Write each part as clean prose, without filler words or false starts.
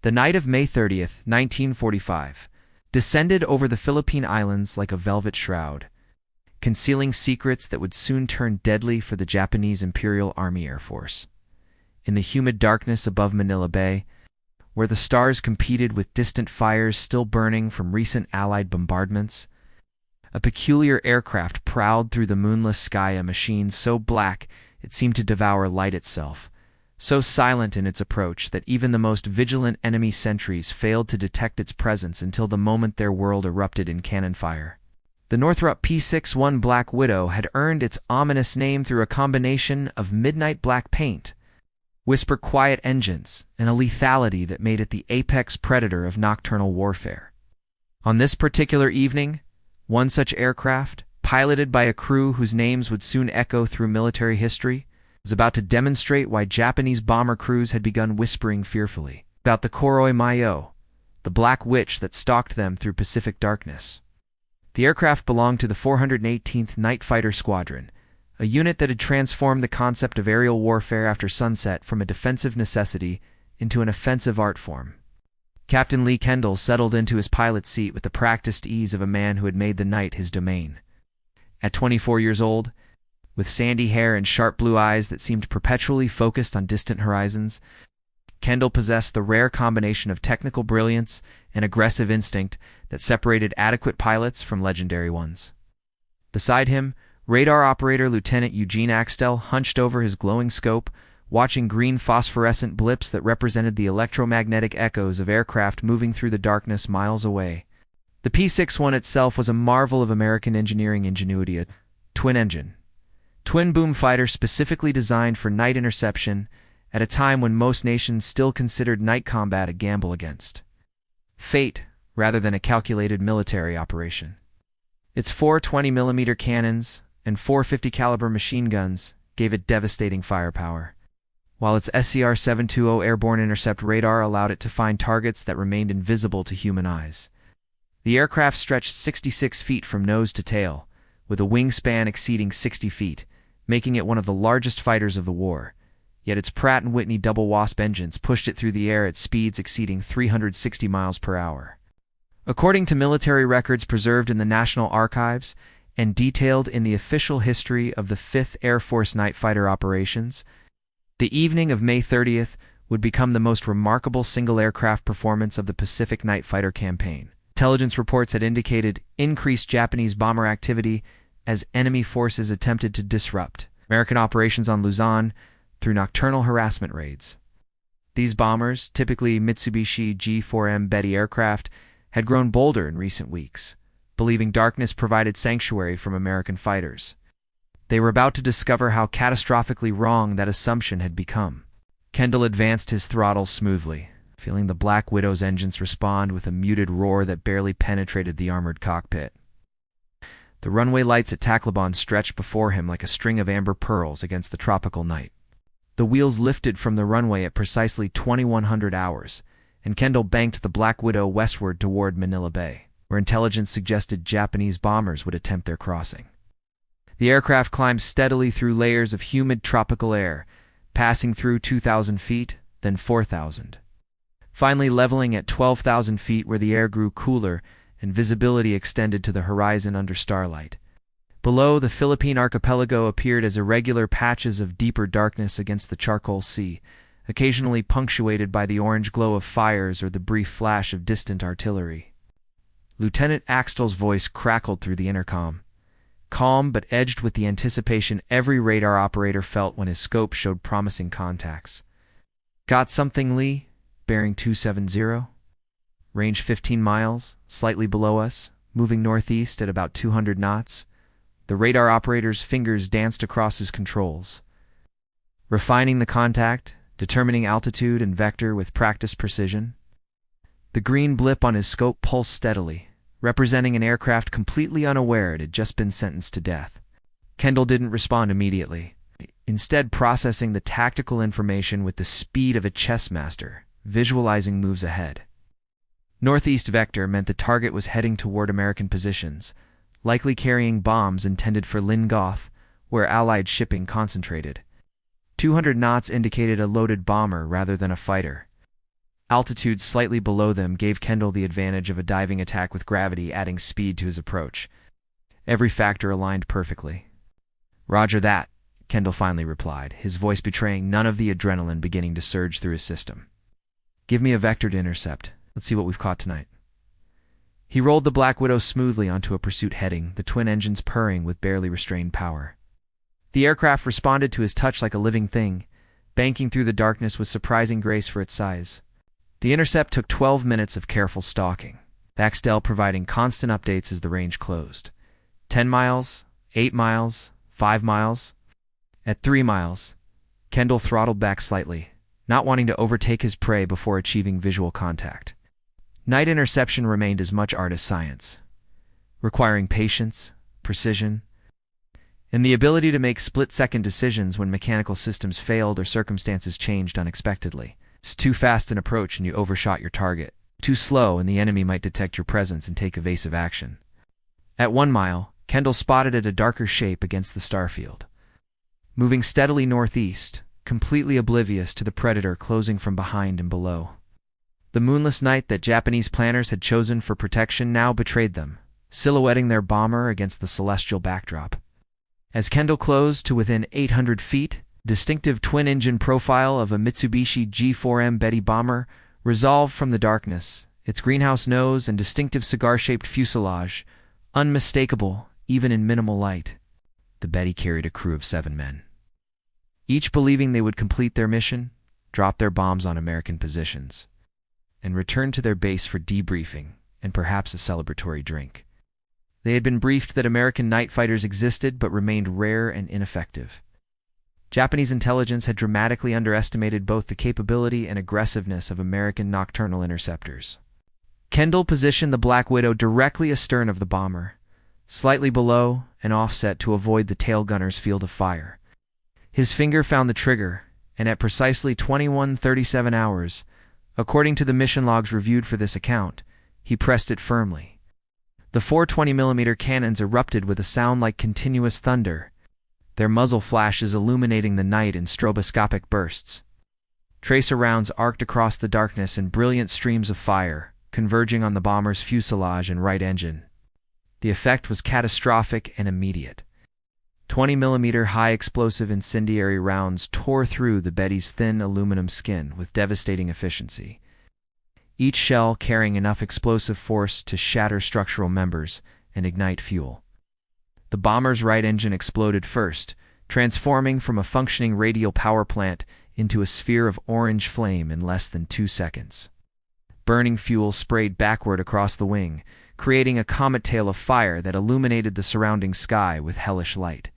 The night of May 30th, 1945, descended over the Philippine Islands like a velvet shroud, concealing secrets that would soon turn deadly for the Japanese Imperial Army Air Force. In the humid darkness above Manila Bay, where the stars competed with distant fires still burning from recent Allied bombardments, a peculiar aircraft prowled through the moonless sky, a machine so black it seemed to devour light itself, so silent in its approach that even the most vigilant enemy sentries failed to detect its presence until the moment their world erupted in cannon fire. The Northrop P-61 Black Widow had earned its ominous name through a combination of midnight black paint, whisper-quiet engines, and a lethality that made it the apex predator of nocturnal warfare. On this particular evening, one such aircraft, piloted by a crew whose names would soon echo through military history, was about to demonstrate why Japanese bomber crews had begun whispering fearfully about the Koroi Mayo, the black witch that stalked them through Pacific darkness. The aircraft belonged to the 418th Night Fighter Squadron, a unit that had transformed the concept of aerial warfare after sunset from a defensive necessity into an offensive art form. Captain Lee Kendall settled into his pilot's seat with the practiced ease of a man who had made the night his domain. At 24 years old, with sandy hair and sharp blue eyes that seemed perpetually focused on distant horizons, Kendall possessed the rare combination of technical brilliance and aggressive instinct that separated adequate pilots from legendary ones. Beside him, radar operator Lieutenant Eugene Axtell hunched over his glowing scope, watching green phosphorescent blips that represented the electromagnetic echoes of aircraft moving through the darkness miles away. The P-61 itself was a marvel of American engineering ingenuity, a twin-engine, twin-boom fighter specifically designed for night interception at a time when most nations still considered night combat a gamble against fate rather than a calculated military operation. Its four 20mm cannons and four 50 caliber machine guns gave it devastating firepower, while its SCR-720 airborne intercept radar allowed it to find targets that remained invisible to human eyes. The aircraft stretched 66 feet from nose to tail, with a wingspan exceeding 60 feet, making it one of the largest fighters of the war, yet its Pratt & Whitney double Wasp engines pushed it through the air at speeds exceeding 360 miles per hour. According to military records preserved in the National Archives and detailed in the official history of the 5th Air Force Night Fighter operations, the evening of May 30th would become the most remarkable single aircraft performance of the Pacific Night Fighter campaign. Intelligence reports had indicated increased Japanese bomber activity as enemy forces attempted to disrupt American operations on Luzon through nocturnal harassment raids. These bombers, typically Mitsubishi G4M Betty aircraft, had grown bolder in recent weeks, believing darkness provided sanctuary from American fighters. They were about to discover how catastrophically wrong that assumption had become. Kendall advanced his throttle smoothly, feeling the Black Widow's engines respond with a muted roar that barely penetrated the armored cockpit. The runway lights at Tacloban stretched before him like a string of amber pearls against the tropical night. The wheels lifted from the runway at precisely 2100 hours, and Kendall banked the Black Widow westward toward Manila Bay, where intelligence suggested Japanese bombers would attempt their crossing. The aircraft climbed steadily through layers of humid tropical air, passing through 2,000 feet, then 4,000. Finally leveling at 12,000 feet where the air grew cooler and visibility extended to the horizon under starlight. Below, the Philippine archipelago appeared as irregular patches of deeper darkness against the charcoal sea, occasionally punctuated by the orange glow of fires or the brief flash of distant artillery. Lieutenant Axtell's voice crackled through the intercom, calm but edged with the anticipation every radar operator felt when his scope showed promising contacts. "Got something, Lee? Bearing 270. Range 15 miles, slightly below us, moving northeast at about 200 knots. The radar operator's fingers danced across his controls, refining the contact, determining altitude and vector with practiced precision. The green blip on his scope pulsed steadily, representing an aircraft completely unaware it had just been sentenced to death. Kendall didn't respond immediately, instead processing the tactical information with the speed of a chess master, visualizing moves ahead. Northeast vector meant the target was heading toward American positions, likely carrying bombs intended for Lingoth, where Allied shipping concentrated. 200 knots indicated a loaded bomber rather than a fighter. Altitude slightly below them gave Kendall the advantage of a diving attack with gravity, adding speed to his approach. Every factor aligned perfectly. "Roger that," Kendall finally replied, his voice betraying none of the adrenaline beginning to surge through his system. "Give me a vector to intercept. Let's see what we've caught tonight." He rolled the Black Widow smoothly onto a pursuit heading, the twin engines purring with barely restrained power. The aircraft responded to his touch like a living thing, banking through the darkness with surprising grace for its size. The intercept took 12 minutes of careful stalking, Baxdell providing constant updates as the range closed. 10 miles, 8 miles, 5 miles. At 3 miles, Kendall throttled back slightly, not wanting to overtake his prey before achieving visual contact. Night interception remained as much art as science, requiring patience, precision, and the ability to make split-second decisions when mechanical systems failed or circumstances changed unexpectedly. It's too fast an approach and you overshot your target. Too slow and the enemy might detect your presence and take evasive action. At 1 mile, Kendall spotted it a darker shape against the starfield, moving steadily northeast, completely oblivious to the predator closing from behind and below. The moonless night that Japanese planners had chosen for protection now betrayed them, silhouetting their bomber against the celestial backdrop. As Kendall closed to within 800 feet, distinctive twin-engine profile of a Mitsubishi G4M Betty bomber resolved from the darkness, its greenhouse nose and distinctive cigar-shaped fuselage, unmistakable even in minimal light. The Betty carried a crew of 7 men, each believing they would complete their mission, drop their bombs on American positions, and return to their base for debriefing and perhaps a celebratory drink. They had been briefed that American night fighters existed but remained rare and ineffective. Japanese intelligence had dramatically underestimated both the capability and aggressiveness of American nocturnal interceptors. Kendall positioned the Black Widow directly astern of the bomber, slightly below and offset to avoid the tail gunner's field of fire. His finger found the trigger, and at precisely 21:37 hours, according to the mission logs reviewed for this account, he pressed it firmly. The 420mm cannons erupted with a sound like continuous thunder, their muzzle flashes illuminating the night in stroboscopic bursts. Tracer rounds arced across the darkness in brilliant streams of fire, converging on the bomber's fuselage and right engine. The effect was catastrophic and immediate. 20mm high-explosive incendiary rounds tore through the Betty's thin aluminum skin with devastating efficiency, each shell carrying enough explosive force to shatter structural members and ignite fuel. The bomber's right engine exploded first, transforming from a functioning radial power plant into a sphere of orange flame in less than 2 seconds. Burning fuel sprayed backward across the wing, creating a comet tail of fire that illuminated the surrounding sky with hellish light.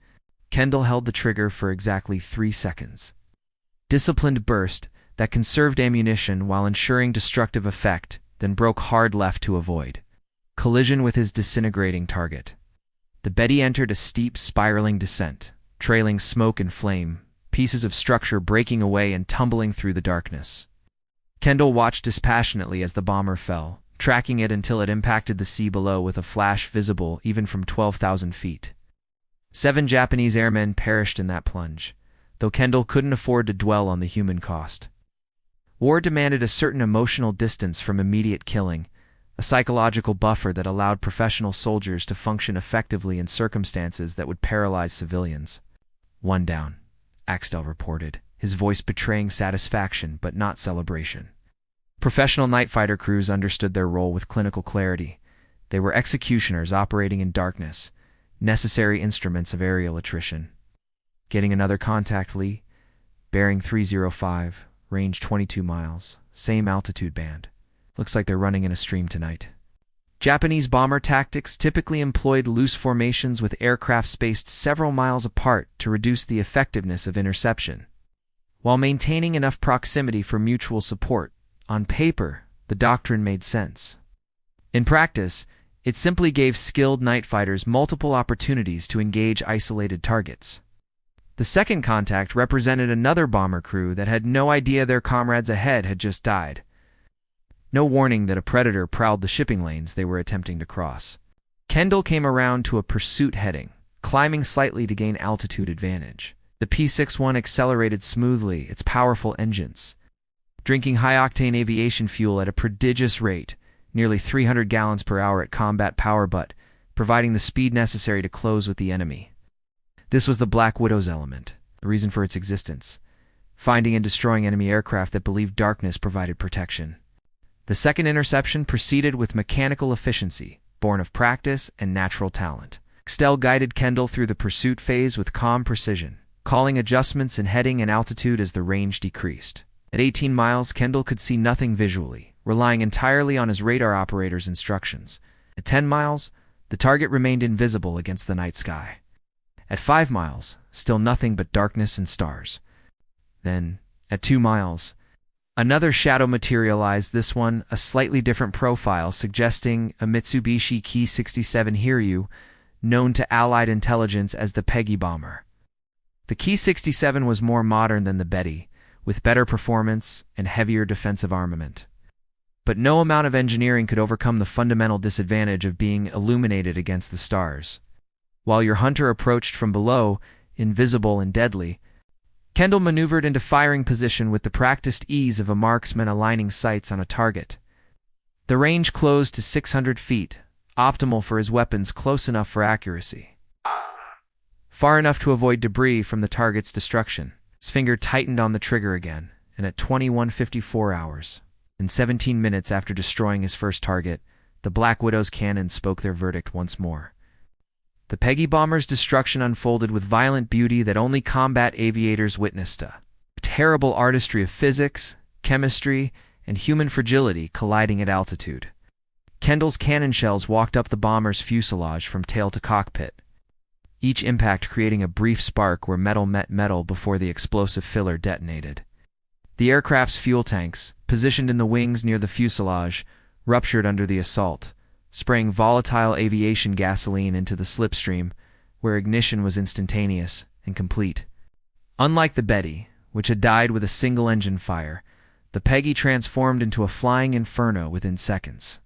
Kendall held the trigger for exactly 3 seconds. Disciplined burst that conserved ammunition while ensuring destructive effect, then broke hard left to avoid collision with his disintegrating target. The Betty entered a steep, spiraling descent, trailing smoke and flame, pieces of structure breaking away and tumbling through the darkness. Kendall watched dispassionately as the bomber fell, tracking it until it impacted the sea below with a flash visible even from 12,000 feet. 7 Japanese airmen perished in that plunge, though Kendall couldn't afford to dwell on the human cost. War demanded a certain emotional distance from immediate killing, a psychological buffer that allowed professional soldiers to function effectively in circumstances that would paralyze civilians. 1 down, Axtell reported, his voice betraying satisfaction but not celebration. Professional night fighter crews understood their role with clinical clarity. They were executioners operating in darkness, necessary instruments of aerial attrition. Getting another contact, Lee. Bearing 305, range 22 miles, same altitude band. Looks like they're running in a stream tonight. Japanese bomber tactics typically employed loose formations with aircraft spaced several miles apart to reduce the effectiveness of interception, while maintaining enough proximity for mutual support. On paper, the doctrine made sense. In practice, it simply gave skilled night fighters multiple opportunities to engage isolated targets. The second contact represented another bomber crew that had no idea their comrades ahead had just died. No warning that a predator prowled the shipping lanes they were attempting to cross. Kendall came around to a pursuit heading, climbing slightly to gain altitude advantage. The P-61 accelerated smoothly, its powerful engines drinking high-octane aviation fuel at a prodigious rate, nearly 300 gallons per hour at combat power, but providing the speed necessary to close with the enemy. This was the Black Widow's element, the reason for its existence, finding and destroying enemy aircraft that believed darkness provided protection. The second interception proceeded with mechanical efficiency, born of practice and natural talent. Axtell guided Kendall through the pursuit phase with calm precision, calling adjustments in heading and altitude as the range decreased. At 18 miles, Kendall could see nothing visually, relying entirely on his radar operator's instructions. At 10 miles, the target remained invisible against the night sky. At 5 miles, still nothing but darkness and stars. Then, at 2 miles, another shadow materialized, this one a slightly different profile, suggesting a Mitsubishi P-61 Hiryu, known to Allied intelligence as the Peggy bomber. The P-61 was more modern than the Betty, with better performance and heavier defensive armament. But no amount of engineering could overcome the fundamental disadvantage of being illuminated against the stars. While your hunter approached from below, invisible and deadly, Kendall maneuvered into firing position with the practiced ease of a marksman aligning sights on a target. The range closed to 600 feet, optimal for his weapons, close enough for accuracy, far enough to avoid debris from the target's destruction. His finger tightened on the trigger again, and at 21:54 hours, and 17 minutes after destroying his first target, the Black Widow's cannons spoke their verdict once more. The Peggy bomber's destruction unfolded with violent beauty that only combat aviators witnessed, a terrible artistry of physics, chemistry, and human fragility colliding at altitude. Kendall's cannon shells walked up the bomber's fuselage from tail to cockpit, each impact creating a brief spark where metal met metal before the explosive filler detonated. The aircraft's fuel tanks, positioned in the wings near the fuselage, ruptured under the assault, spraying volatile aviation gasoline into the slipstream, where ignition was instantaneous and complete. Unlike the Betty, which had died with a single engine fire, the Peggy transformed into a flying inferno within seconds.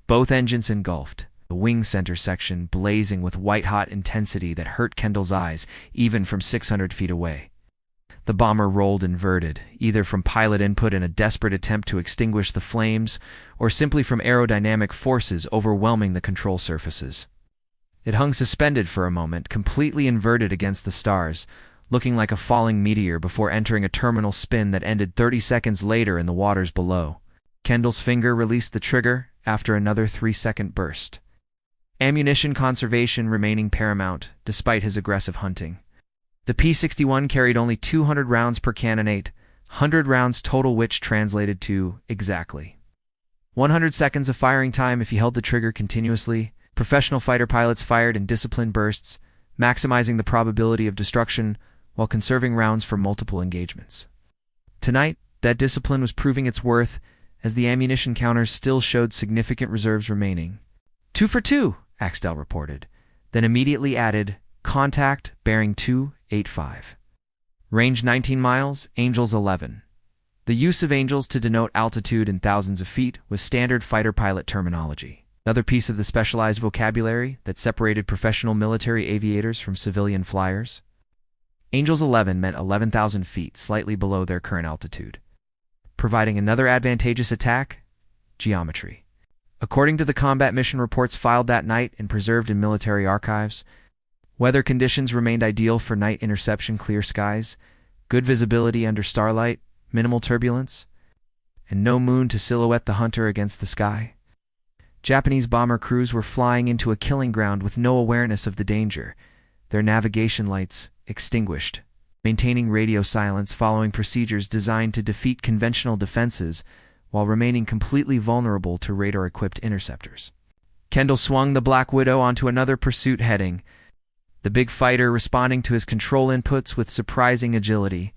Both engines engulfed, the wing center section blazing with white-hot intensity that hurt Kendall's eyes even from 600 feet away. The bomber rolled inverted, either from pilot input in a desperate attempt to extinguish the flames, or simply from aerodynamic forces overwhelming the control surfaces. It hung suspended for a moment, completely inverted against the stars, looking like a falling meteor before entering a terminal spin that ended 30 seconds later in the waters below. Kendall's finger released the trigger after another 3-second burst. Ammunition conservation remaining paramount, despite his aggressive hunting. The P-61 carried only 200 rounds per cannonade, 100 rounds total, which translated to exactly 100 seconds of firing time if he held the trigger continuously. Professional fighter pilots fired in disciplined bursts, maximizing the probability of destruction while conserving rounds for multiple engagements. Tonight, that discipline was proving its worth, as the ammunition counters still showed significant reserves remaining. 2 for 2, Axtell reported, then immediately added, contact, bearing 285. Range 19 miles, Angels 11. The use of angels to denote altitude in thousands of feet was standard fighter pilot terminology, another piece of the specialized vocabulary that separated professional military aviators from civilian flyers. Angels 11 meant 11,000 feet, slightly below their current altitude, providing another advantageous attack, geometry. According to the combat mission reports filed that night and preserved in military archives, weather conditions remained ideal for night interception: clear skies, good visibility under starlight, minimal turbulence, and no moon to silhouette the hunter against the sky. Japanese bomber crews were flying into a killing ground with no awareness of the danger, their navigation lights extinguished, maintaining radio silence following procedures designed to defeat conventional defenses while remaining completely vulnerable to radar-equipped interceptors. Kendall swung the Black Widow onto another pursuit heading, the big fighter responding to his control inputs with surprising agility.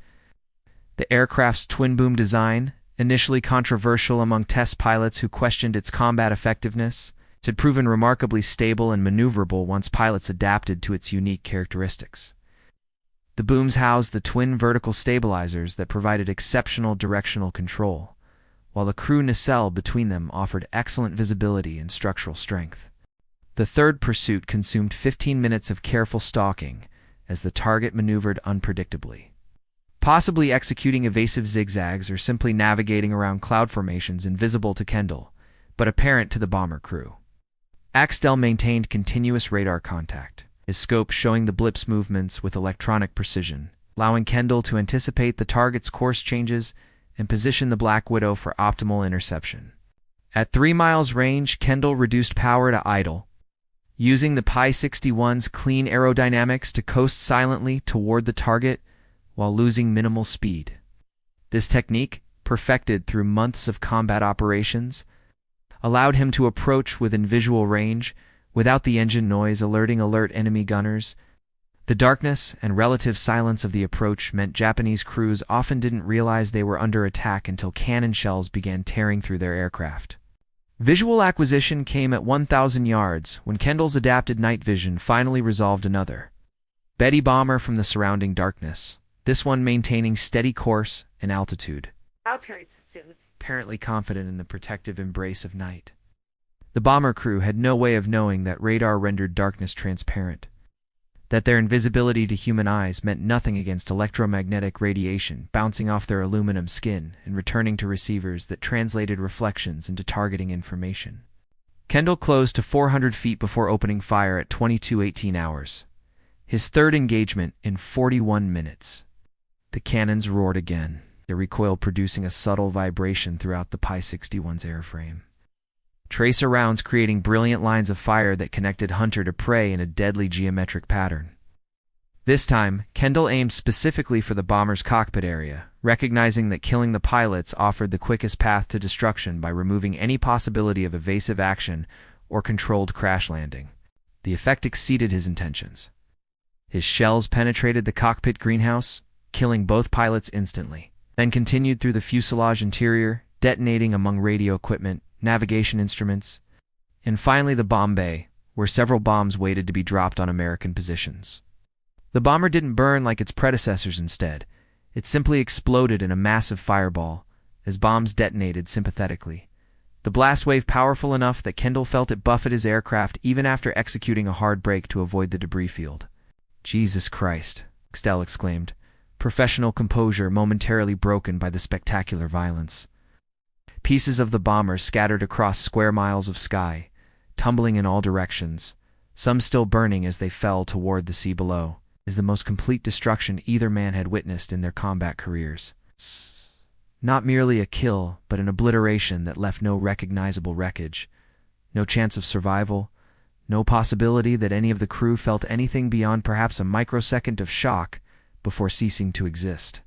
The aircraft's twin-boom design, initially controversial among test pilots who questioned its combat effectiveness, had proven remarkably stable and maneuverable once pilots adapted to its unique characteristics. The booms housed the twin vertical stabilizers that provided exceptional directional control, while the crew nacelle between them offered excellent visibility and structural strength. The third pursuit consumed 15 minutes of careful stalking as the target maneuvered unpredictably. possibly executing evasive zigzags or simply navigating around cloud formations invisible to Kendall, but apparent to the bomber crew. Axtell maintained continuous radar contact, his scope showing the blip's movements with electronic precision, allowing Kendall to anticipate the target's course changes and position the Black Widow for optimal interception. At 3 miles range, Kendall reduced power to idle, using the P-61's clean aerodynamics to coast silently toward the target while losing minimal speed. This technique, perfected through months of combat operations, allowed him to approach within visual range without the engine noise alerting alert enemy gunners. The darkness and relative silence of the approach meant Japanese crews often didn't realize they were under attack until cannon shells began tearing through their aircraft. Visual acquisition came at 1,000 yards when Kendall's adapted night vision finally resolved another Betty bomber from the surrounding darkness, this one maintaining steady course and altitude, apparently confident in the protective embrace of night. The bomber crew had no way of knowing that radar rendered darkness transparent, that their invisibility to human eyes meant nothing against electromagnetic radiation bouncing off their aluminum skin and returning to receivers that translated reflections into targeting information. Kendall closed to 400 feet before opening fire at 22:18 hours, his third engagement in 41 minutes. The cannons roared again, their recoil producing a subtle vibration throughout the P-61's airframe. Tracer rounds creating brilliant lines of fire that connected hunter to prey in a deadly geometric pattern. This time, Kendall aimed specifically for the bomber's cockpit area, recognizing that killing the pilots offered the quickest path to destruction by removing any possibility of evasive action or controlled crash landing. The effect exceeded his intentions. His shells penetrated the cockpit greenhouse, killing both pilots instantly, then continued through the fuselage interior, detonating among radio equipment, navigation instruments, and finally the bomb bay, where several bombs waited to be dropped on American positions. The bomber didn't burn like its predecessors instead. It simply exploded in a massive fireball, as bombs detonated sympathetically. The blast wave powerful enough that Kendall felt it buffet his aircraft even after executing a hard brake to avoid the debris field. "Jesus Christ," Axtell exclaimed, professional composure momentarily broken by the spectacular violence. Pieces of the bomber scattered across square miles of sky, tumbling in all directions, some still burning as they fell toward the sea below, is the most complete destruction either man had witnessed in their combat careers. Not merely a kill, but an obliteration that left no recognizable wreckage, no chance of survival, no possibility that any of the crew felt anything beyond perhaps a microsecond of shock before ceasing to exist.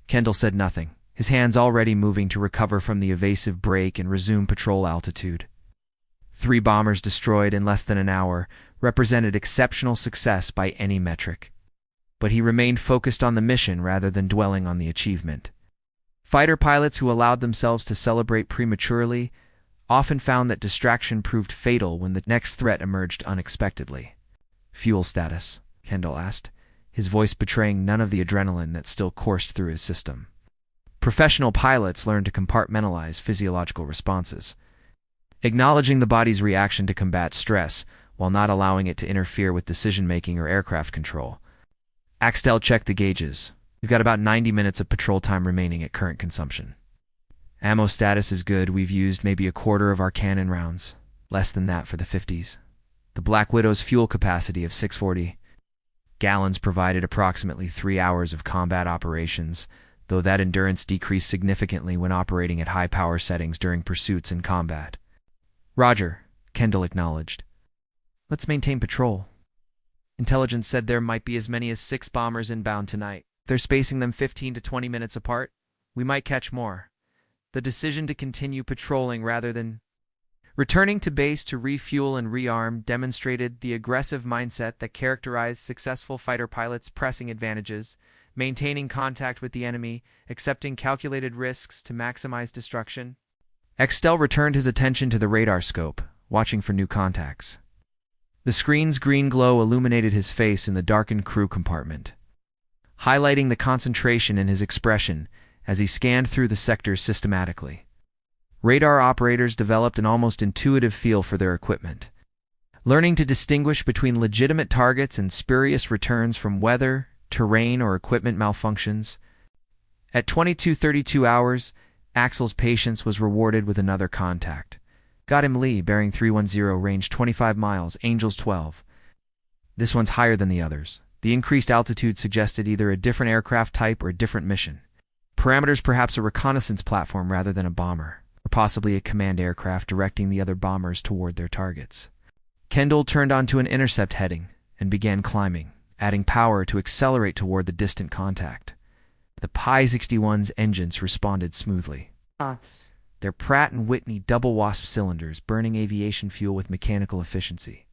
Kendall said nothing, his hands already moving to recover from the evasive brake and resume patrol altitude. 3 bombers destroyed in less than an hour represented exceptional success by any metric. But he remained focused on the mission rather than dwelling on the achievement. Fighter pilots who allowed themselves to celebrate prematurely often found that distraction proved fatal when the next threat emerged unexpectedly. "Fuel status?" Kendall asked, his voice betraying none of the adrenaline that still coursed through his system. Professional pilots learn to compartmentalize physiological responses, acknowledging the body's reaction to combat stress while not allowing it to interfere with decision-making or aircraft control. Axtell checked the gauges. "We've got about 90 minutes of patrol time remaining at current consumption. Ammo status is good. We've used maybe a quarter of our cannon rounds, less than that for the 50s. The Black Widow's fuel capacity of 640 gallons provided approximately 3 hours of combat operations, though that endurance decreased significantly when operating at high power settings during pursuits and combat." "Roger," Kendall acknowledged. "Let's maintain patrol. Intelligence said there might be as many as 6 bombers inbound tonight. If they're spacing them 15 to 20 minutes apart, we might catch more." The decision to continue patrolling rather than returning to base to refuel and rearm demonstrated the aggressive mindset that characterized successful fighter pilots, pressing advantages, maintaining contact with the enemy, accepting calculated risks to maximize destruction. Axtell returned his attention to the radar scope, watching for new contacts. The screen's green glow illuminated his face in the darkened crew compartment, highlighting the concentration in his expression as he scanned through the sectors systematically. Radar operators developed an almost intuitive feel for their equipment, learning to distinguish between legitimate targets and spurious returns from weather, terrain, or equipment malfunctions. At 22:32 hours, Axel's patience was rewarded with another contact. Got him Lee, bearing 310, range 25 miles, Angels 12. This one's higher than the others. The increased altitude suggested either a different aircraft type or a different mission. Parameters perhaps a reconnaissance platform rather than a bomber, or possibly a command aircraft directing the other bombers toward their targets. Kendall turned onto an intercept heading and began climbing, adding power to accelerate toward the distant contact. The P-61's engines responded smoothly. Their Pratt & Whitney double wasp cylinders burning aviation fuel with mechanical efficiency,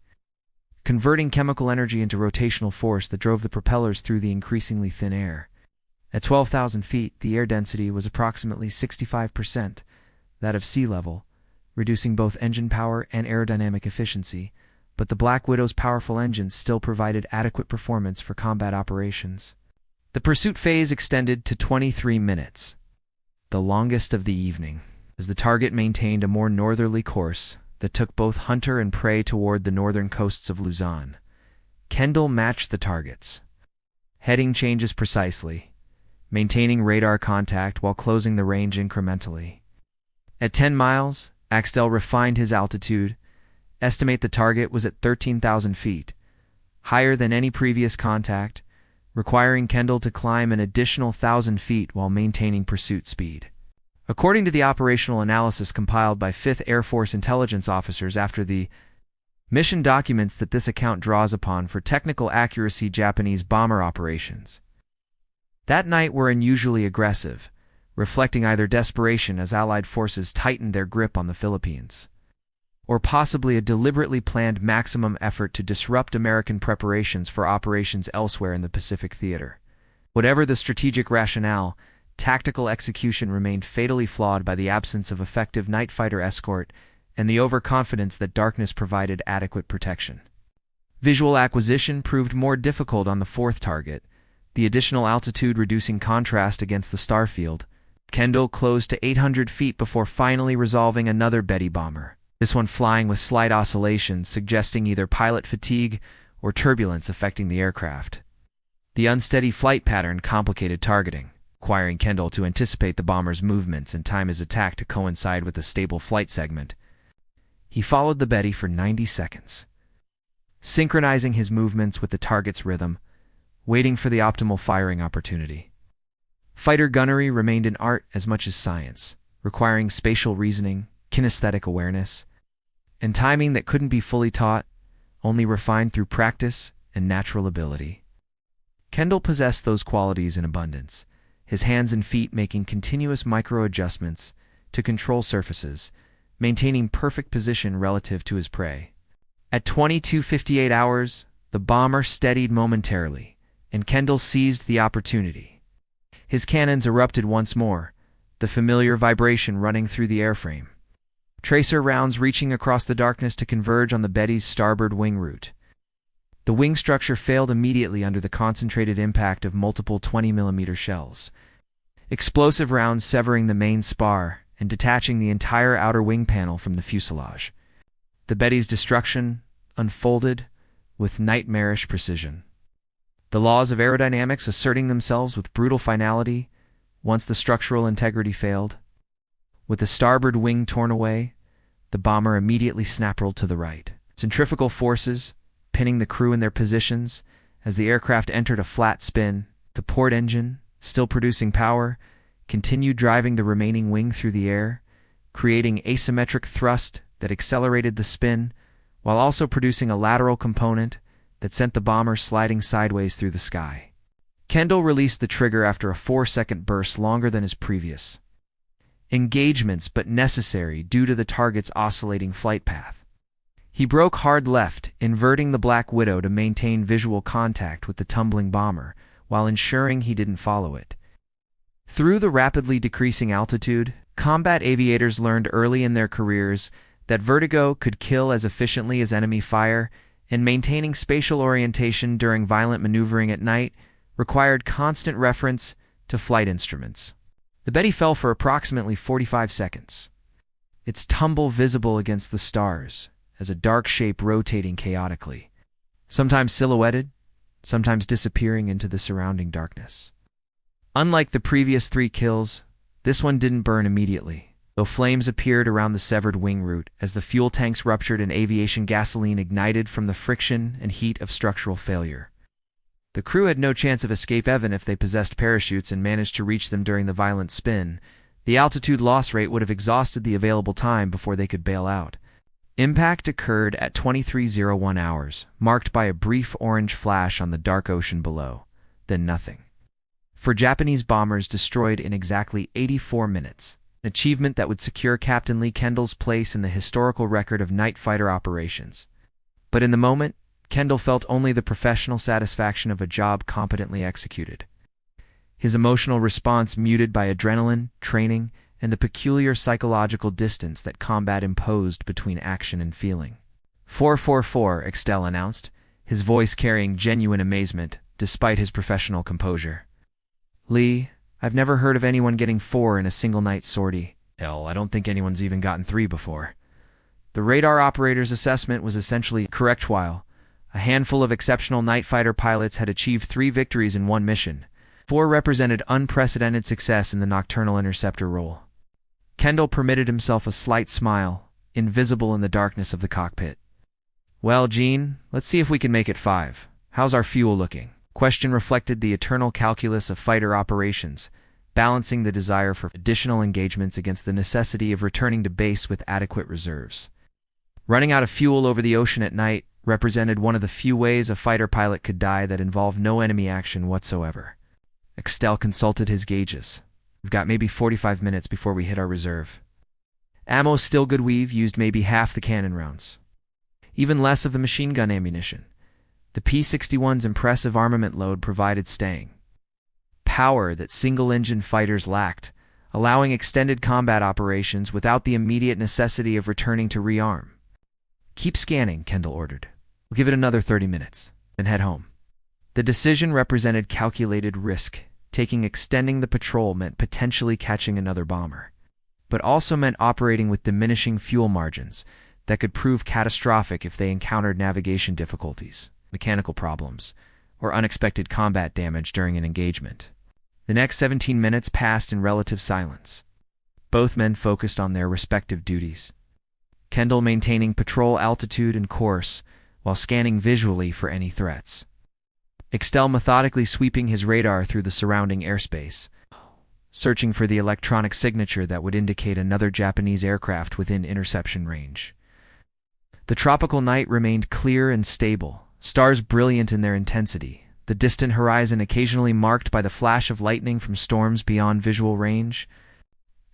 converting chemical energy into rotational force that drove the propellers through the increasingly thin air. At 12,000 feet, the air density was approximately 65%, that of sea level, reducing both engine power and aerodynamic efficiency, but the Black Widow's powerful engines still provided adequate performance for combat operations. The pursuit phase extended to 23 minutes, the longest of the evening, as the target maintained a more northerly course that took both hunter and prey toward the northern coasts of Luzon. Kendall matched the targets. Heading changes precisely, maintaining radar contact while closing the range incrementally. At 10 miles, Axtell refined his altitude. Estimate the target was at 13,000 feet, higher than any previous contact, requiring Kendall to climb an additional 1,000 feet while maintaining pursuit speed. According to the operational analysis compiled by 5th Air Force intelligence officers after the mission, documents that this account draws upon for technical accuracy, Japanese bomber operations that night were unusually aggressive, reflecting either desperation as Allied forces tightened their grip on the Philippines, or possibly a deliberately planned maximum effort to disrupt American preparations for operations elsewhere in the Pacific theater. Whatever the strategic rationale, tactical execution remained fatally flawed by the absence of effective night fighter escort and the overconfidence that darkness provided adequate protection. Visual acquisition proved more difficult on the fourth target, the additional altitude reducing contrast against the star field. Kendall closed to 800 feet before finally resolving another Betty bomber, this one flying with slight oscillations suggesting either pilot fatigue or turbulence affecting the aircraft. The unsteady flight pattern complicated targeting, requiring Kendall to anticipate the bomber's movements and time his attack to coincide with a stable flight segment. He followed the Betty for 90 seconds, synchronizing his movements with the target's rhythm, waiting for the optimal firing opportunity. Fighter gunnery remained an art as much as science, requiring spatial reasoning, kinesthetic awareness, and timing that couldn't be fully taught, only refined through practice and natural ability. Kendall possessed those qualities in abundance, his hands and feet making continuous micro-adjustments to control surfaces, maintaining perfect position relative to his prey. At 22:58 hours, the bomber steadied momentarily, and Kendall seized the opportunity. His cannons erupted once more, the familiar vibration running through the airframe. Tracer rounds reaching across the darkness to converge on the Betty's starboard wing root. The wing structure failed immediately under the concentrated impact of multiple 20mm shells, explosive rounds severing the main spar and detaching the entire outer wing panel from the fuselage. The Betty's destruction unfolded with nightmarish precision, the laws of aerodynamics asserting themselves with brutal finality once the structural integrity failed. With the starboard wing torn away, the bomber immediately snapped to the right, centrifugal forces pinning the crew in their positions as the aircraft entered a flat spin. The port engine, still producing power, continued driving the remaining wing through the air, creating asymmetric thrust that accelerated the spin, while also producing a lateral component that sent the bomber sliding sideways through the sky. Kendall released the trigger after a 4-second burst longer than his previous engagements, but necessary due to the target's oscillating flight path. He broke hard left, inverting the Black Widow to maintain visual contact with the tumbling bomber, while ensuring he didn't follow it. Through the rapidly decreasing altitude, combat aviators learned early in their careers that vertigo could kill as efficiently as enemy fire, and maintaining spatial orientation during violent maneuvering at night required constant reference to flight instruments. The Betty fell for approximately 45 seconds, its tumble visible against the stars as a dark shape rotating chaotically, sometimes silhouetted, sometimes disappearing into the surrounding darkness. Unlike the previous 3 kills, this one didn't burn immediately, though flames appeared around the severed wing root as the fuel tanks ruptured and aviation gasoline ignited from the friction and heat of structural failure. The crew had no chance of escape even if they possessed parachutes and managed to reach them during the violent spin. The altitude loss rate would have exhausted the available time before they could bail out. Impact occurred at 23:01 hours, marked by a brief orange flash on the dark ocean below, then nothing. For Japanese bombers destroyed in exactly 84 minutes, an achievement that would secure Captain Lee Kendall's place in the historical record of night fighter operations. But in the moment, Kendall felt only the professional satisfaction of a job competently executed. His emotional response muted by adrenaline, training, and the peculiar psychological distance that combat imposed between action and feeling. 444, Extel announced, his voice carrying genuine amazement, despite his professional composure. Lee, I've never heard of anyone getting 4 in a single night sortie. Hell, I don't think anyone's even gotten 3 before. The radar operator's assessment was essentially correct while a handful of exceptional night fighter pilots had achieved 3 victories in one mission. 4 represented unprecedented success in the nocturnal interceptor role. Kendall permitted himself a slight smile, invisible in the darkness of the cockpit. Well, Gene, let's see if we can make it 5. How's our fuel looking? Question reflected the eternal calculus of fighter operations, balancing the desire for additional engagements against the necessity of returning to base with adequate reserves. Running out of fuel over the ocean at night represented one of the few ways a fighter pilot could die that involved no enemy action whatsoever. Extel consulted his gauges. We've got maybe 45 minutes before we hit our reserve. Ammo's still good. We've used maybe half the cannon rounds. Even less of the machine gun ammunition. The P-61's impressive armament load provided staying power that single-engine fighters lacked, allowing extended combat operations without the immediate necessity of returning to rearm. Keep scanning, Kendall ordered. We'll give it another 30 minutes, then head home. The decision represented calculated risk. Extending the patrol meant potentially catching another bomber, but also meant operating with diminishing fuel margins that could prove catastrophic if they encountered navigation difficulties, mechanical problems, or unexpected combat damage during an engagement. The next 17 minutes passed in relative silence. Both men focused on their respective duties. Kendall maintaining patrol altitude and course while scanning visually for any threats. Extel methodically sweeping his radar through the surrounding airspace, searching for the electronic signature that would indicate another Japanese aircraft within interception range. The tropical night remained clear and stable, stars brilliant in their intensity, the distant horizon occasionally marked by the flash of lightning from storms beyond visual range.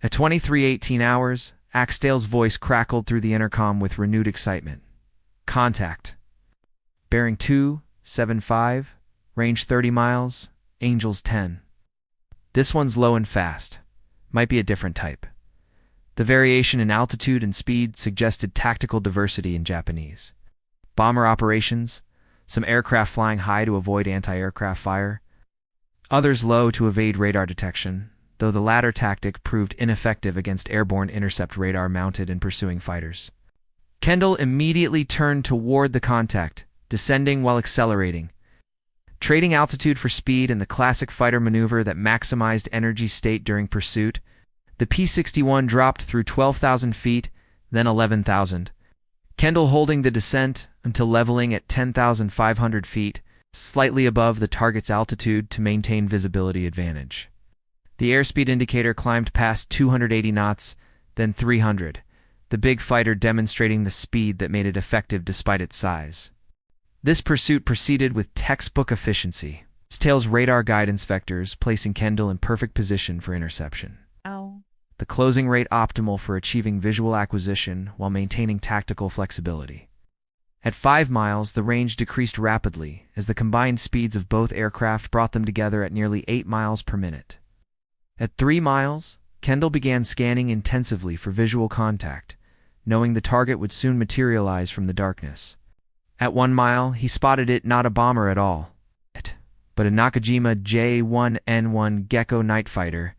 At 23:18 hours, Axtale's voice crackled through the intercom with renewed excitement. Contact. Bearing 275. Range 30 miles, Angels 10. This one's low and fast. Might be a different type. The variation in altitude and speed suggested tactical diversity in Japanese. Bomber operations, some aircraft flying high to avoid anti-aircraft fire, others low to evade radar detection, though the latter tactic proved ineffective against airborne intercept radar mounted in pursuing fighters. Kendall immediately turned toward the contact, descending while accelerating, trading altitude for speed and the classic fighter maneuver that maximized energy state during pursuit. The P-61 dropped through 12,000 feet, then 11,000. Kendall holding the descent until leveling at 10,500 feet, slightly above the target's altitude to maintain visibility advantage. The airspeed indicator climbed past 280 knots, then 300, the big fighter demonstrating the speed that made it effective despite its size. This pursuit proceeded with textbook efficiency, Tail's radar guidance vectors placing Kendall in perfect position for interception. Ow. The closing rate optimal for achieving visual acquisition while maintaining tactical flexibility. At 5 miles, the range decreased rapidly as the combined speeds of both aircraft brought them together at nearly 8 miles per minute. At 3 miles, Kendall began scanning intensively for visual contact, knowing the target would soon materialize from the darkness. At 1 mile, he spotted it not a bomber at all, but a Nakajima J-1N1 Gecko night fighter,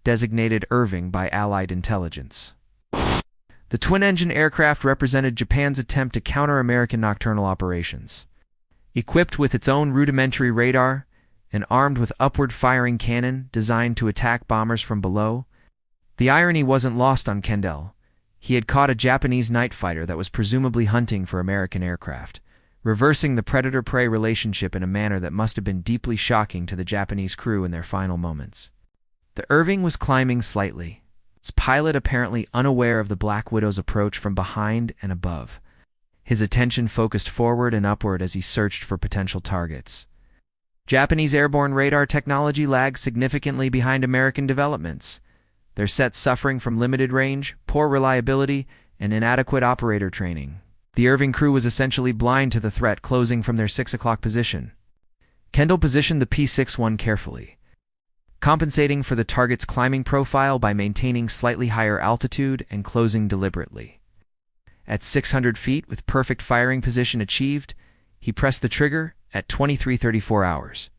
designated Irving by Allied intelligence. The twin-engine aircraft represented Japan's attempt to counter American nocturnal operations. Equipped with its own rudimentary radar, and armed with upward-firing cannon designed to attack bombers from below. The irony wasn't lost on Kendall. He had caught a Japanese night fighter that was presumably hunting for American aircraft, reversing the predator-prey relationship in a manner that must have been deeply shocking to the Japanese crew in their final moments. The Irving was climbing slightly, its pilot apparently unaware of the Black Widow's approach from behind and above. His attention focused forward and upward as he searched for potential targets. Japanese airborne radar technology lagged significantly behind American developments, their sets suffering from limited range, poor reliability, and inadequate operator training. The Irving crew was essentially blind to the threat closing from their 6 o'clock position. Kendall positioned the P-61 carefully, compensating for the target's climbing profile by maintaining slightly higher altitude and closing deliberately. At 600 feet, with perfect firing position achieved, he pressed the trigger at 23:34 hours.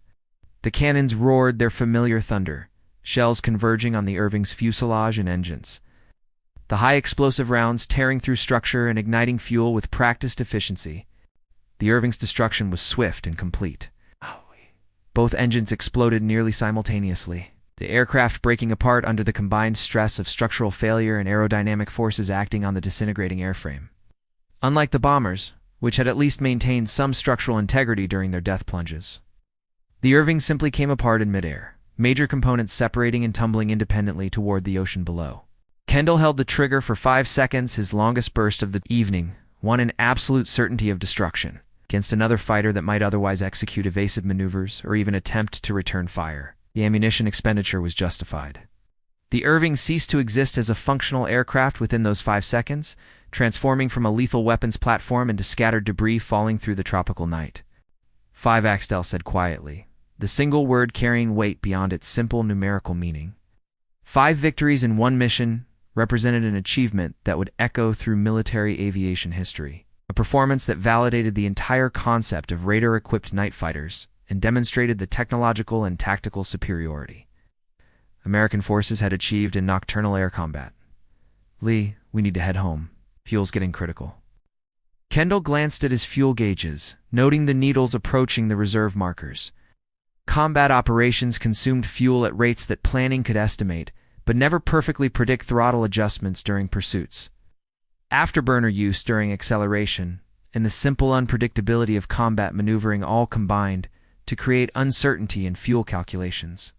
The cannons roared their familiar thunder, shells converging on the Irving's fuselage and engines. The high explosive rounds tearing through structure and igniting fuel with practiced efficiency. The Irving's destruction was swift and complete. Both engines exploded nearly simultaneously, the aircraft breaking apart under the combined stress of structural failure and aerodynamic forces acting on the disintegrating airframe. Unlike the bombers, which had at least maintained some structural integrity during their death plunges, the Irving simply came apart in midair, major components separating and tumbling independently toward the ocean below. Kendall held the trigger for 5 seconds, his longest burst of the evening, one in absolute certainty of destruction, against another fighter that might otherwise execute evasive maneuvers or even attempt to return fire. The ammunition expenditure was justified. The Irving ceased to exist as a functional aircraft within those 5 seconds, transforming from a lethal weapons platform into scattered debris falling through the tropical night. 5, Axtell said quietly, the single word carrying weight beyond its simple numerical meaning. 5 victories in one mission represented an achievement that would echo through military aviation history, a performance that validated the entire concept of radar-equipped night fighters and demonstrated the technological and tactical superiority American forces had achieved in nocturnal air combat. Lee, we need to head home. Fuel's getting critical. Kendall glanced at his fuel gauges, noting the needles approaching the reserve markers. Combat operations consumed fuel at rates that planning could estimate, but never perfectly predict throttle adjustments during pursuits. Afterburner use during acceleration, and the simple unpredictability of combat maneuvering all combined to create uncertainty in fuel calculations.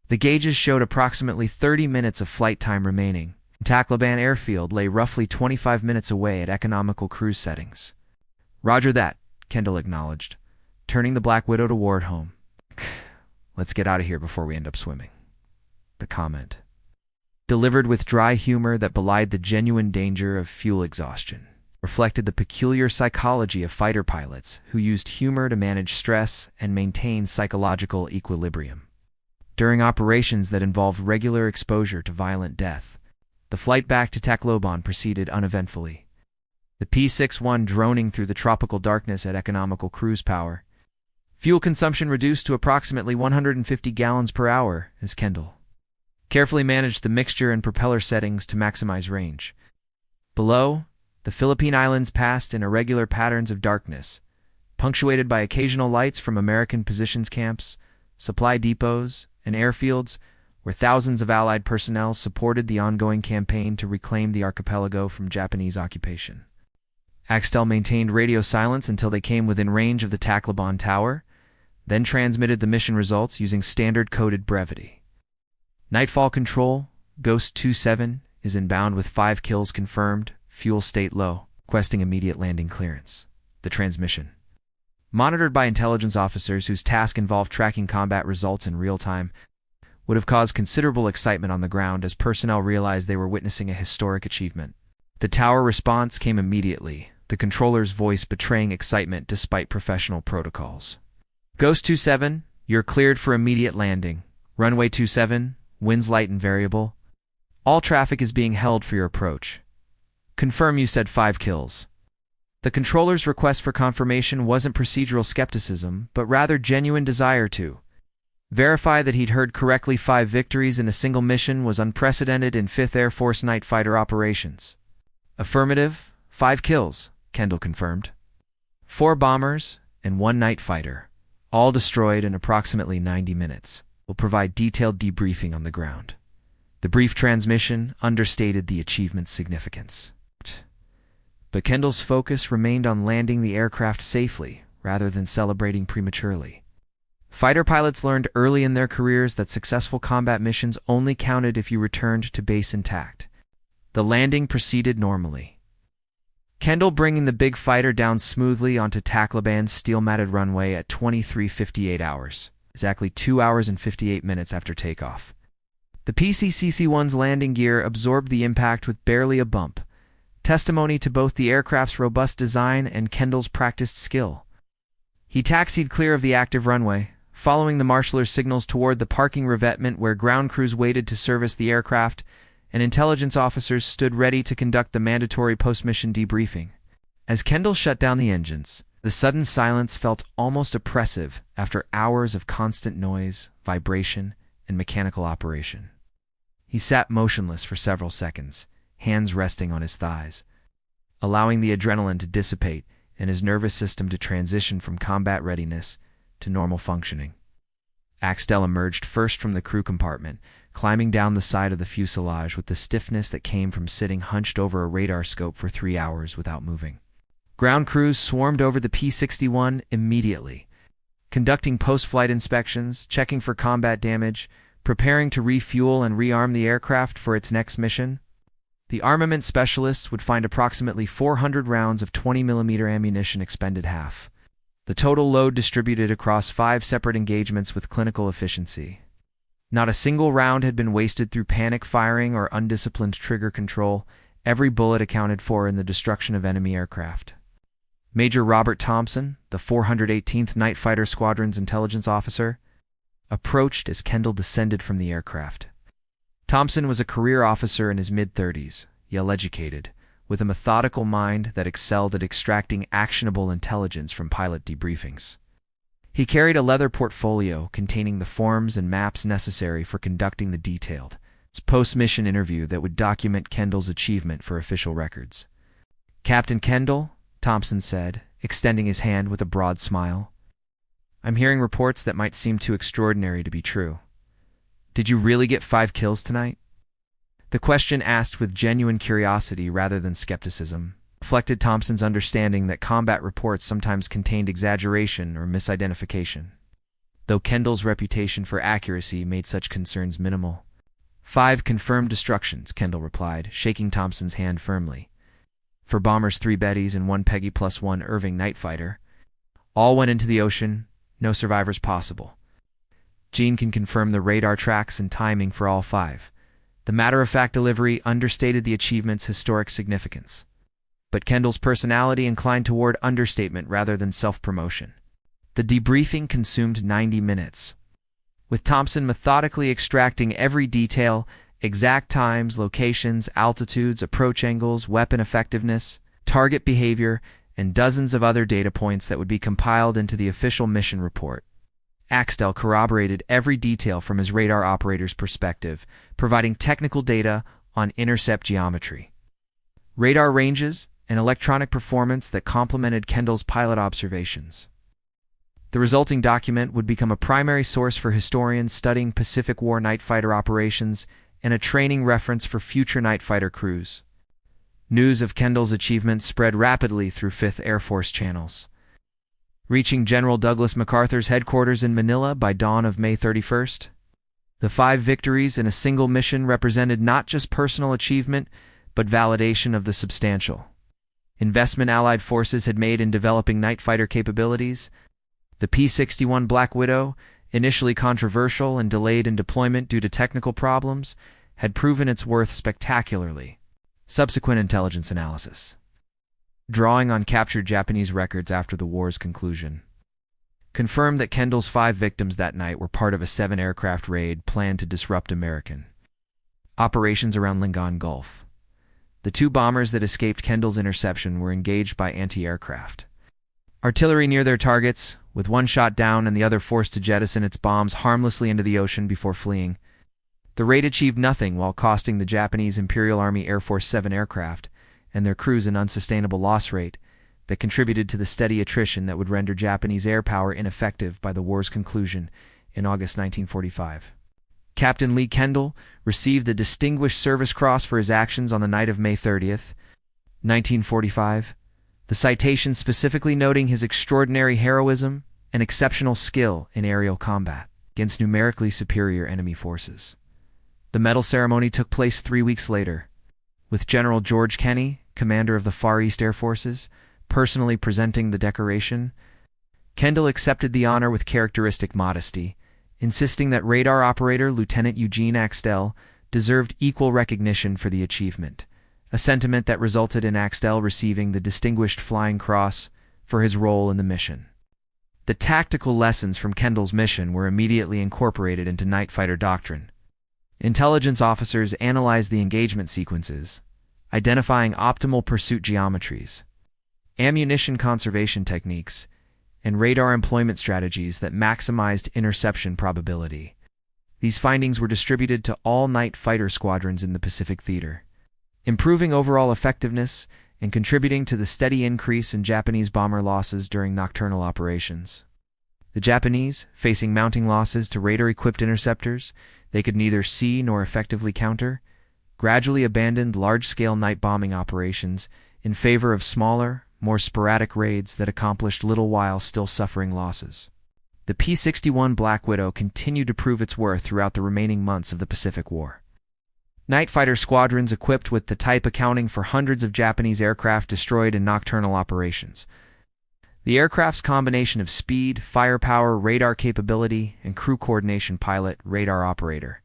The gauges showed approximately 30 minutes of flight time remaining. Tacloban Airfield lay roughly 25 minutes away at economical cruise settings. Roger that, Kendall acknowledged, turning the Black Widow toward home. Let's get out of here before we end up swimming. The comment, delivered with dry humor that belied the genuine danger of fuel exhaustion, reflected the peculiar psychology of fighter pilots who used humor to manage stress and maintain psychological equilibrium. During operations that involved regular exposure to violent death, the flight back to Tacloban proceeded uneventfully. The P-61 droning through the tropical darkness at economical cruise power. Fuel consumption reduced to approximately 150 gallons per hour, as Kendall carefully managed the mixture and propeller settings to maximize range. Below, the Philippine Islands passed in irregular patterns of darkness, punctuated by occasional lights from American positions camps, supply depots, and airfields, where thousands of Allied personnel supported the ongoing campaign to reclaim the archipelago from Japanese occupation. Axtell maintained radio silence until they came within range of the Tacloban Tower, then transmitted the mission results using standard coded brevity. Nightfall Control, Ghost 27, is inbound with 5 kills confirmed, fuel state low, requesting immediate landing clearance. The transmission, monitored by intelligence officers whose task involved tracking combat results in real time, would have caused considerable excitement on the ground as personnel realized they were witnessing a historic achievement. The tower response came immediately, the controller's voice betraying excitement despite professional protocols. Ghost 27, you're cleared for immediate landing. Runway 27, winds light and variable. All traffic is being held for your approach. Confirm you said 5 kills. The controller's request for confirmation wasn't procedural skepticism, but rather genuine desire to verify that he'd heard correctly. 5 victories in a single mission was unprecedented in 5th Air Force night fighter operations. Affirmative, 5 kills, Kendall confirmed. 4 bombers and 1 night fighter, all destroyed in approximately 90 minutes, will provide detailed debriefing on the ground. The brief transmission understated the achievement's significance. But Kendall's focus remained on landing the aircraft safely rather than celebrating prematurely. Fighter pilots learned early in their careers that successful combat missions only counted if you returned to base intact. The landing proceeded normally. Kendall bringing the big fighter down smoothly onto Tacloban's steel-matted runway at 23:58 hours, exactly 2 hours and 58 minutes after takeoff. The P-61's landing gear absorbed the impact with barely a bump, testimony to both the aircraft's robust design and Kendall's practiced skill. He taxied clear of the active runway, following the marshaller's signals toward the parking revetment where ground crews waited to service the aircraft, and intelligence officers stood ready to conduct the mandatory post-mission debriefing. As Kendall shut down the engines, the sudden silence felt almost oppressive after hours of constant noise, vibration, and mechanical operation. He sat motionless for several seconds, hands resting on his thighs, allowing the adrenaline to dissipate and his nervous system to transition from combat readiness to normal functioning. Axtell emerged first from the crew compartment, climbing down the side of the fuselage with the stiffness that came from sitting hunched over a radar scope for 3 hours without moving. Ground crews swarmed over the P-61 immediately, conducting post-flight inspections, checking for combat damage, preparing to refuel and rearm the aircraft for its next mission. The armament specialists would find approximately 400 rounds of 20mm ammunition expended half. The total load distributed across 5 separate engagements with clinical efficiency. Not a single round had been wasted through panic firing or undisciplined trigger control, every bullet accounted for in the destruction of enemy aircraft. Major Robert Thompson, the 418th Night Fighter Squadron's intelligence officer, approached as Kendall descended from the aircraft. Thompson was a career officer in his mid-30s, Yale-educated, with a methodical mind that excelled at extracting actionable intelligence from pilot debriefings. He carried a leather portfolio containing the forms and maps necessary for conducting the detailed post-mission interview that would document Kendall's achievement for official records. "Captain Kendall," Thompson said, extending his hand with a broad smile, "I'm hearing reports that might seem too extraordinary to be true. Did you really get 5 kills tonight?" The question, asked with genuine curiosity rather than skepticism, reflected Thompson's understanding that combat reports sometimes contained exaggeration or misidentification, though Kendall's reputation for accuracy made such concerns minimal. 5 confirmed destructions," Kendall replied, shaking Thompson's hand firmly. "For bombers 3 Bettys and 1 Peggy plus 1 Irving night fighter. All went into the ocean, no survivors possible. Gene can confirm the radar tracks and timing for all 5. The matter-of-fact delivery understated the achievement's historic significance. But Kendall's personality inclined toward understatement rather than self-promotion. The debriefing consumed 90 minutes, with Thompson methodically extracting every detail, exact times, locations, altitudes, approach angles, weapon effectiveness, target behavior, and dozens of other data points that would be compiled into the official mission report. Axtell corroborated every detail from his radar operator's perspective, providing technical data on intercept geometry, radar ranges, and electronic performance that complemented Kendall's pilot observations. The resulting document would become a primary source for historians studying Pacific War night fighter operations and a training reference for future night fighter crews. News of Kendall's achievement spread rapidly through 5th Air Force channels, reaching General Douglas MacArthur's headquarters in Manila by dawn of May 31st. The 5 victories in a single mission represented not just personal achievement, but validation of the substantial investment Allied forces had made in developing night fighter capabilities. The P-61 Black Widow, initially controversial and delayed in deployment due to technical problems, had proven its worth spectacularly. Subsequent intelligence analysis, drawing on captured Japanese records after the war's conclusion, confirmed that Kendall's 5 victims that night were part of a 7-aircraft raid planned to disrupt American operations around Lingon Gulf. The 2 bombers that escaped Kendall's interception were engaged by anti-aircraft artillery near their targets, with one shot down and the other forced to jettison its bombs harmlessly into the ocean before fleeing. The raid achieved nothing while costing the Japanese Imperial Army Air Force 7 aircraft and their crews an unsustainable loss rate, that contributed to the steady attrition that would render Japanese air power ineffective by the war's conclusion in August 1945. Captain Lee Kendall received the Distinguished Service Cross for his actions on the night of May 30th, 1945, the citation specifically noting his extraordinary heroism and exceptional skill in aerial combat against numerically superior enemy forces. The medal ceremony took place 3 weeks later, with General George Kenney, commander of the Far East Air Forces, personally presenting the decoration. Kendall accepted the honor with characteristic modesty, insisting that radar operator Lieutenant Eugene Axtell deserved equal recognition for the achievement, a sentiment that resulted in Axtell receiving the Distinguished Flying Cross for his role in the mission. The tactical lessons from Kendall's mission were immediately incorporated into night fighter doctrine. Intelligence officers analyzed the engagement sequences, identifying optimal pursuit geometries, ammunition conservation techniques, and radar employment strategies that maximized interception probability. These findings were distributed to all night fighter squadrons in the Pacific Theater, improving overall effectiveness and contributing to the steady increase in Japanese bomber losses during nocturnal operations. The Japanese, facing mounting losses to radar-equipped interceptors they could neither see nor effectively counter, gradually abandoned large-scale night bombing operations in favor of smaller, more sporadic raids that accomplished little while still suffering losses. The P-61 Black Widow continued to prove its worth throughout the remaining months of the Pacific War. Night fighter squadrons equipped with the type accounting for hundreds of Japanese aircraft destroyed in nocturnal operations. The aircraft's combination of speed, firepower, radar capability, and crew coordination pilot, radar operator,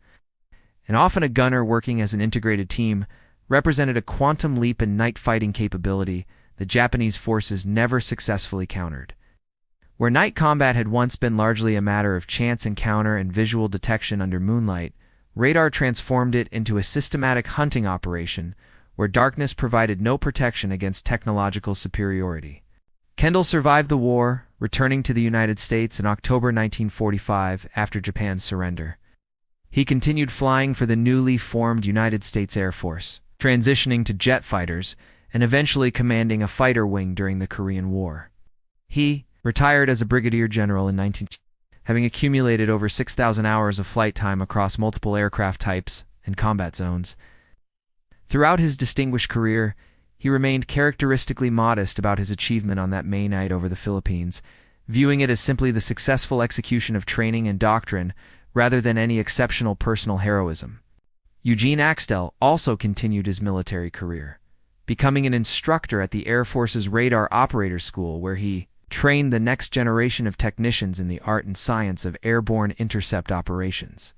and often a gunner working as an integrated team, represented a quantum leap in night fighting capability the Japanese forces never successfully countered. Where night combat had once been largely a matter of chance encounter and visual detection under moonlight, radar transformed it into a systematic hunting operation where darkness provided no protection against technological superiority. Kendall survived the war, returning to the United States in October 1945 after Japan's surrender. He continued flying for the newly formed United States Air Force, transitioning to jet fighters and eventually commanding a fighter wing during the Korean War. He retired as a brigadier general in 19... having accumulated over 6,000 hours of flight time across multiple aircraft types and combat zones. Throughout his distinguished career, he remained characteristically modest about his achievement on that May night over the Philippines, viewing it as simply the successful execution of training and doctrine rather than any exceptional personal heroism. Eugene Axtell also continued his military career, becoming an instructor at the Air Force's Radar Operator School where he trained the next generation of technicians in the art and science of airborne intercept operations.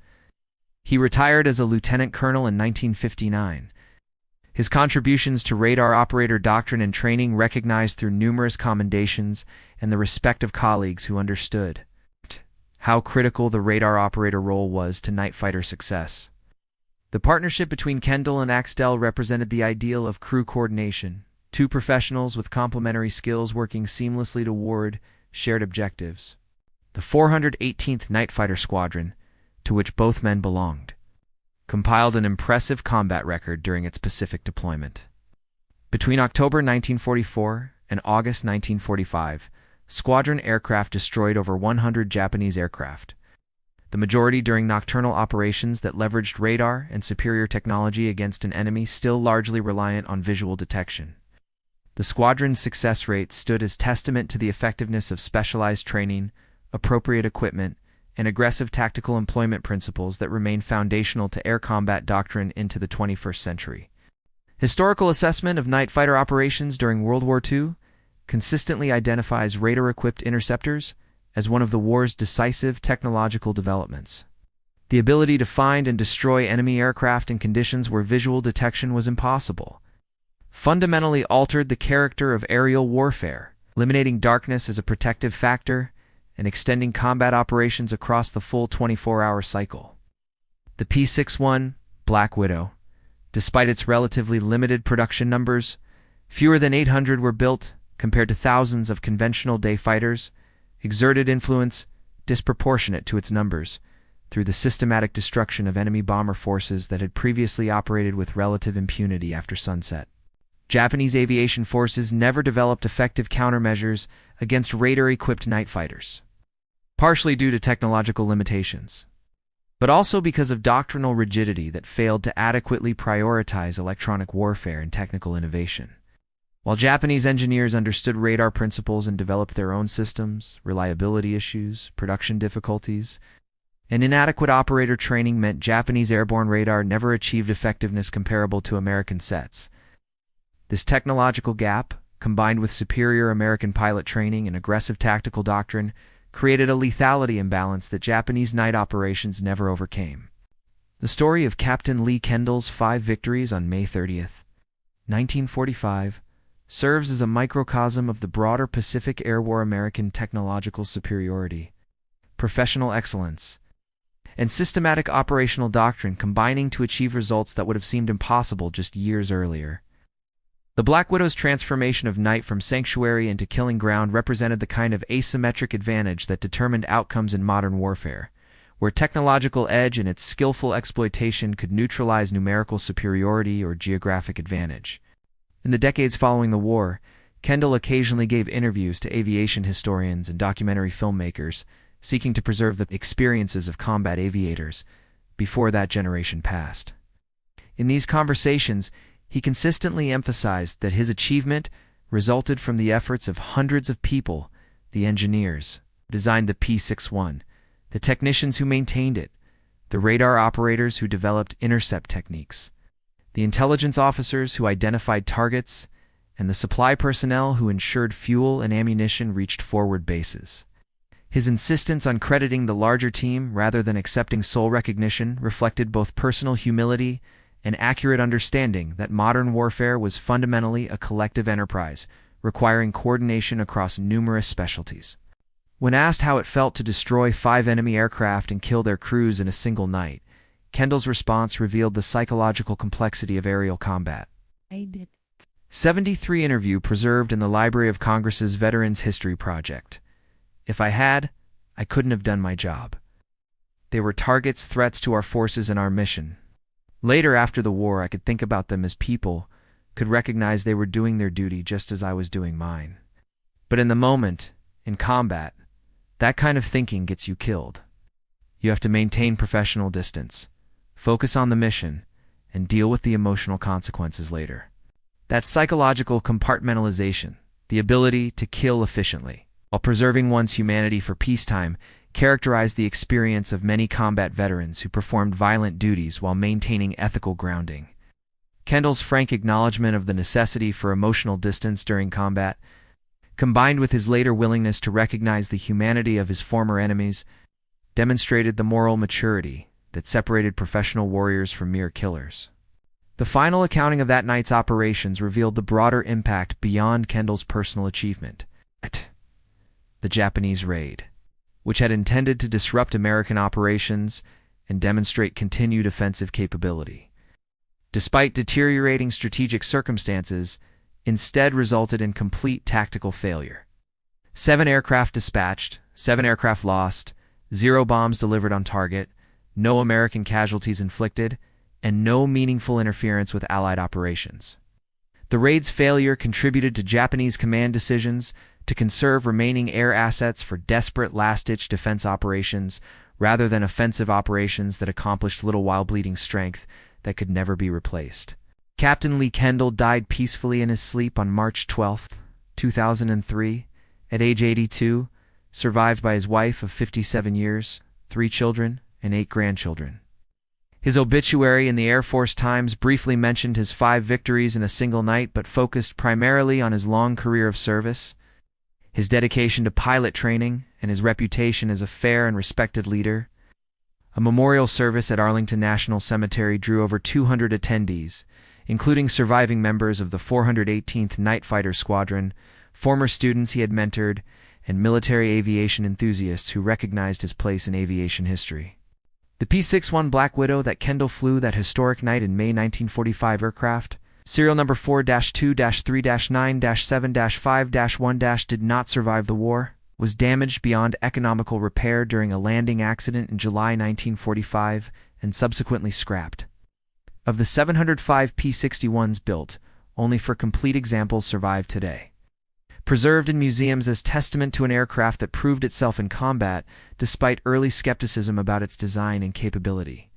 He retired as a lieutenant colonel in 1959. His contributions to radar operator doctrine and training recognized through numerous commendations and the respect of colleagues who understood how critical the radar operator role was to night fighter success. The partnership between Kendall and Axtell represented the ideal of crew coordination, two professionals with complementary skills working seamlessly toward shared objectives. The 418th Night Fighter Squadron, to which both men belonged, compiled an impressive combat record during its Pacific deployment. Between October 1944 and August 1945, squadron aircraft destroyed over 100 Japanese aircraft, the majority during nocturnal operations that leveraged radar and superior technology against an enemy still largely reliant on visual detection. The squadron's success rate stood as testament to the effectiveness of specialized training, appropriate equipment, and aggressive tactical employment principles that remain foundational to air combat doctrine into the 21st century. Historical assessment of night fighter operations during World War II consistently identifies radar-equipped interceptors as one of the war's decisive technological developments. The ability to find and destroy enemy aircraft in conditions where visual detection was impossible fundamentally altered the character of aerial warfare, eliminating darkness as a protective factor and extending combat operations across the full 24-hour cycle. The P-61 Black Widow, despite its relatively limited production numbers, fewer than 800 were built compared to thousands of conventional day fighters, exerted influence disproportionate to its numbers through the systematic destruction of enemy bomber forces that had previously operated with relative impunity after sunset. Japanese aviation forces never developed effective countermeasures against radar-equipped night fighters, partially due to technological limitations, but also because of doctrinal rigidity that failed to adequately prioritize electronic warfare and technical innovation. While Japanese engineers understood radar principles and developed their own systems, reliability issues, production difficulties, and inadequate operator training meant Japanese airborne radar never achieved effectiveness comparable to American sets. This technological gap, combined with superior American pilot training and aggressive tactical doctrine, created a lethality imbalance that Japanese night operations never overcame. The story of Captain Lee Kendall's 5 victories on May 30th, 1945, serves as a microcosm of the broader Pacific Air War American technological superiority, professional excellence, and systematic operational doctrine combining to achieve results that would have seemed impossible just years earlier. The Black Widow's transformation of night from sanctuary into killing ground represented the kind of asymmetric advantage that determined outcomes in modern warfare, where technological edge and its skillful exploitation could neutralize numerical superiority or geographic advantage. In the decades following the war, Kendall occasionally gave interviews to aviation historians and documentary filmmakers, seeking to preserve the experiences of combat aviators before that generation passed. In these conversations, he consistently emphasized that his achievement resulted from the efforts of hundreds of people: the engineers who designed the P-61, the technicians who maintained it, the radar operators who developed intercept techniques, the intelligence officers who identified targets, and the supply personnel who ensured fuel and ammunition reached forward bases. His insistence on crediting the larger team rather than accepting sole recognition reflected both personal humility and accurate understanding that modern warfare was fundamentally a collective enterprise, requiring coordination across numerous specialties. When asked how it felt to destroy 5 enemy aircraft and kill their crews in a single night, Kendall's response revealed the psychological complexity of aerial combat. I did. 73 interview preserved in the Library of Congress's Veterans History Project. If I had, I couldn't have done my job. They were targets, threats to our forces and our mission. Later, after the war, I could think about them as people, could recognize they were doing their duty just as I was doing mine. But in the moment, in combat, that kind of thinking gets you killed. You have to maintain professional distance, focus on the mission, and deal with the emotional consequences later. That psychological compartmentalization, the ability to kill efficiently, while preserving one's humanity for peacetime, characterized the experience of many combat veterans who performed violent duties while maintaining ethical grounding. Kendall's frank acknowledgement of the necessity for emotional distance during combat, combined with his later willingness to recognize the humanity of his former enemies, demonstrated the moral maturity that separated professional warriors from mere killers. The final accounting of that night's operations revealed the broader impact beyond Kendall's personal achievement. The Japanese raid, which had intended to disrupt American operations and demonstrate continued offensive capability, despite deteriorating strategic circumstances, instead resulted in complete tactical failure. 7 aircraft dispatched, 7 aircraft lost, 0 bombs delivered on target, no American casualties inflicted, and no meaningful interference with Allied operations. The raid's failure contributed to Japanese command decisions to conserve remaining air assets for desperate last-ditch defense operations rather than offensive operations that accomplished little while bleeding strength that could never be replaced. Captain Lee Kendall died peacefully in his sleep on March 12, 2003, at age 82, survived by his wife of 57 years, 3 children, and 8 grandchildren. His obituary in the Air Force Times briefly mentioned his 5 victories in a single night but focused primarily on his long career of service, his dedication to pilot training, and his reputation as a fair and respected leader. A memorial service at Arlington National Cemetery drew over 200 attendees, including surviving members of the 418th Night Fighter Squadron, former students he had mentored, and military aviation enthusiasts who recognized his place in aviation history. The P-61 Black Widow that Kendall flew that historic night in May 1945 aircraft, serial number 4-2-3-9-7-5-1- did not survive the war, was damaged beyond economical repair during a landing accident in July 1945 and subsequently scrapped. Of the 705 P-61s built, only for complete examples survive today. Preserved in museums as testament to an aircraft that proved itself in combat despite early skepticism about its design and capability.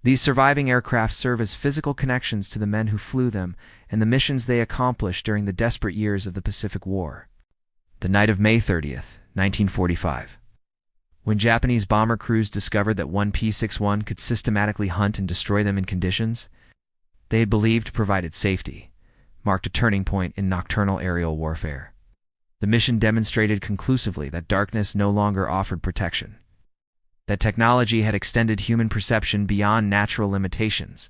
These surviving aircraft serve as physical connections to the men who flew them and the missions they accomplished during the desperate years of the Pacific War. The night of May 30th, 1945. When Japanese bomber crews discovered that one P-61 could systematically hunt and destroy them in conditions they had believed provided safety, marked a turning point in nocturnal aerial warfare. The mission demonstrated conclusively that darkness no longer offered protection, that technology had extended human perception beyond natural limitations,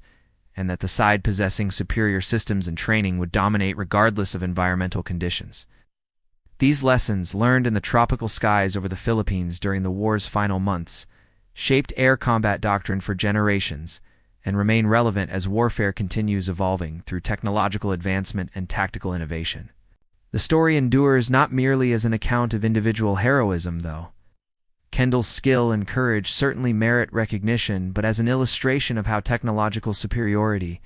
and that the side possessing superior systems and training would dominate regardless of environmental conditions. These lessons, learned in the tropical skies over the Philippines during the war's final months, shaped air combat doctrine for generations and remain relevant as warfare continues evolving through technological advancement and tactical innovation. The story endures not merely as an account of individual heroism, though. Kendall's skill and courage certainly merit recognition, but as an illustration of how technological superiority,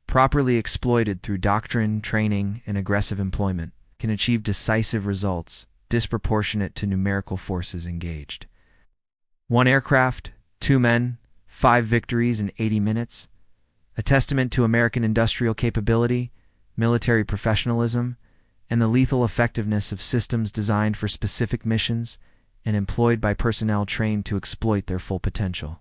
properly exploited through doctrine, training, and aggressive employment, can achieve decisive results disproportionate to numerical forces engaged. 1 aircraft, 2 men, 5 victories in 80 minutes, a testament to American industrial capability, military professionalism, and the lethal effectiveness of systems designed for specific missions and employed by personnel trained to exploit their full potential.